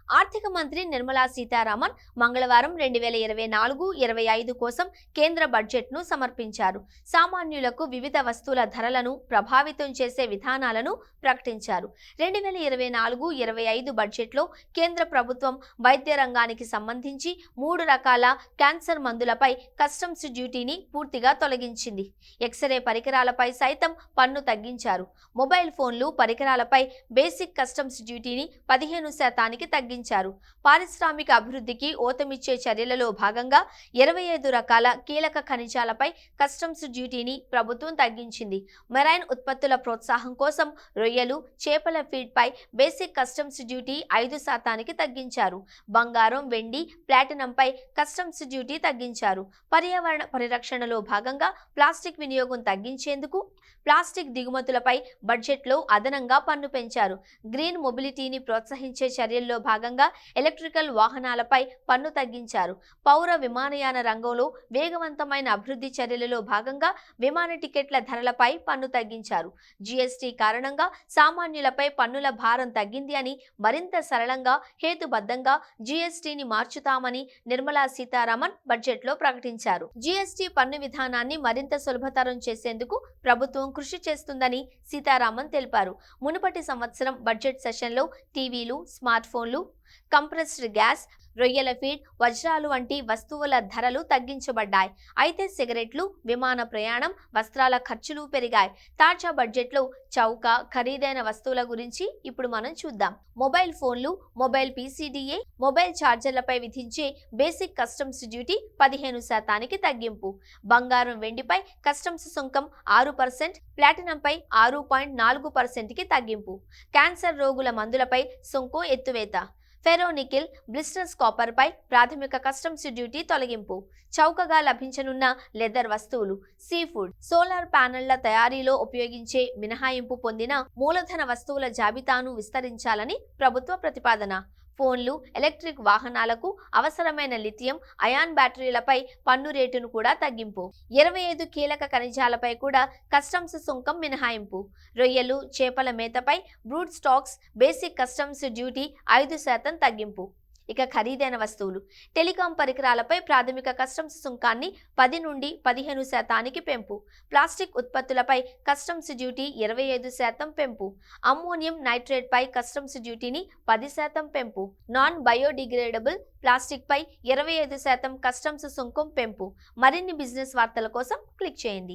ఆర్థిక మంత్రి నిర్మలా సీతారామన్ మంగళవారం 2024-25 కోసం కేంద్ర బడ్జెట్ను సమర్పించారు. సామాన్యులకు వివిధ వస్తువుల ధరలను ప్రభావితం చేసే విధానాలను ప్రకటించారు. 2024-25 బడ్జెట్లో కేంద్ర ప్రభుత్వం వైద్య రంగానికి సంబంధించి 3 రకాల క్యాన్సర్ మందులపై కస్టమ్స్ డ్యూటీని పూర్తిగా తొలగించింది. ఎక్స్రే పరికరాలపై సైతం పన్ను తగ్గించారు. మొబైల్ ఫోన్లు, పరికరాలపై బేసిక్ కస్టమ్స్ డ్యూటీని 15% తగ్గించారు. పారిశ్రామిక అభివృద్ధికి ఊతమిచ్చే చర్యలలో భాగంగా 25 రకాల కీలక ఖనిజాలపై కస్టమ్స్ డ్యూటీని ప్రభుత్వం తగ్గించింది. మెరైన్ ఉత్పత్తుల ప్రోత్సాహం కోసం రొయ్యలు, చేపల ఫీడ్ పై బేసిక్ కస్టమ్స్ డ్యూటీ 5% తగ్గించారు. బంగారం, వెండి, ప్లాటినంపై కస్టమ్స్ డ్యూటీ తగ్గించారు. పర్యావరణ పరిరక్షణలో భాగంగా ప్లాస్టిక్ వినియోగం తగ్గించేందుకు ప్లాస్టిక్ దిగుమతులపై బడ్జెట్లో అదనంగా పన్ను పెంచారు. గ్రీన్ మొబిలిటీని ప్రోత్సహించే చర్యల్లో భాగంగా ఎలక్ట్రికల్ వాహనాలపై పన్ను తగ్గించారు. పౌర విమానయాన రంగంలో వేగవంతమైన అభివృద్ధి చర్యలలో భాగంగా విమాన టికెట్ల ధరలపై పన్ను తగ్గించారు. జీఎస్టీ కారణంగా సామాన్యులపై పన్నుల భారం తగ్గింది అని, మరింత సరళంగా, హేతుబద్ధంగా జీఎస్టీని మార్చుతామని నిర్మలా సీతారామన్ బడ్జెట్లో ప్రకటించారు. జీఎస్టీ పన్ను విధానాన్ని మరింత సులభతరం చేసేందుకు ప్రభుత్వం కృషి చేస్తుందని సీతారామన్ తెలిపారు. మునుపటి సంవత్సరం బడ్జెట్ సెషన్లో టీవీలు, స్మార్ట్ ఫోన్లు, కంప్రెస్డ్ గ్యాస్, రొయ్యల ఫీడ్, వజ్రాలు వంటి వస్తువుల ధరలు తగ్గించబడ్డాయి. అయితే సిగరెట్లు, విమాన ప్రయాణం, వస్త్రాల ఖర్చులు పెరిగాయి. తాజా బడ్జెట్లో చౌక, ఖరీదైన వస్తువుల గురించి ఇప్పుడు మనం చూద్దాం. మొబైల్ ఫోన్లు, మొబైల్ పీసీడీఏ, మొబైల్ ఛార్జర్లపై విధించే బేసిక్ కస్టమ్స్ డ్యూటీ 15% తగ్గింపు. బంగారం, వెండిపై కస్టమ్స్ సుంకం 6%, ప్లాటినంపై 6.4%కి తగ్గింపు. క్యాన్సర్ రోగుల మందులపై సుంకం ఎత్తువేత. ఫెరోనికిల్, బ్లిస్టర్స్ కాపర్పై ప్రాథమిక కస్టమ్స్ డ్యూటీ తొలగింపు. చౌకగా లభించనున్న లెదర్ వస్తువులు, సీ ఫుడ్, సోలార్ ప్యానెళ్ల తయారీలో ఉపయోగించే మినహాయింపు పొందిన మూలధన వస్తువుల జాబితాను విస్తరించాలని ప్రభుత్వ ప్రతిపాదన. ఫోన్లు, ఎలక్ట్రిక్ వాహనాలకు అవసరమైన లిథియం అయాన్ బ్యాటరీలపై పన్ను రేటును కూడా తగ్గింపు. 25 కీలక ఖనిజాలపై కూడా కస్టమ్స్ సుంకం మినహాయింపు. రొయ్యలు, చేపల మేతపై brood stocks basic customs duty 5% తగ్గింపు. ఇక ఖరీదైన వస్తువులు, టెలికాం పరికరాలపై ప్రాథమిక కస్టమ్స్ సుంకాన్ని 10 నుండి 15%కి పెంపు. ప్లాస్టిక్ ఉత్పత్తులపై కస్టమ్స్ డ్యూటీ 25% పెంపు. అమ్మోనియం నైట్రేట్పై కస్టమ్స్ డ్యూటీని 10% పెంపు. నాన్ బయోడిగ్రేడబుల్ ప్లాస్టిక్ పై 25% కస్టమ్స్ సుంకం పెంపు. మరిన్ని బిజినెస్ వార్తల కోసం క్లిక్ చేయండి.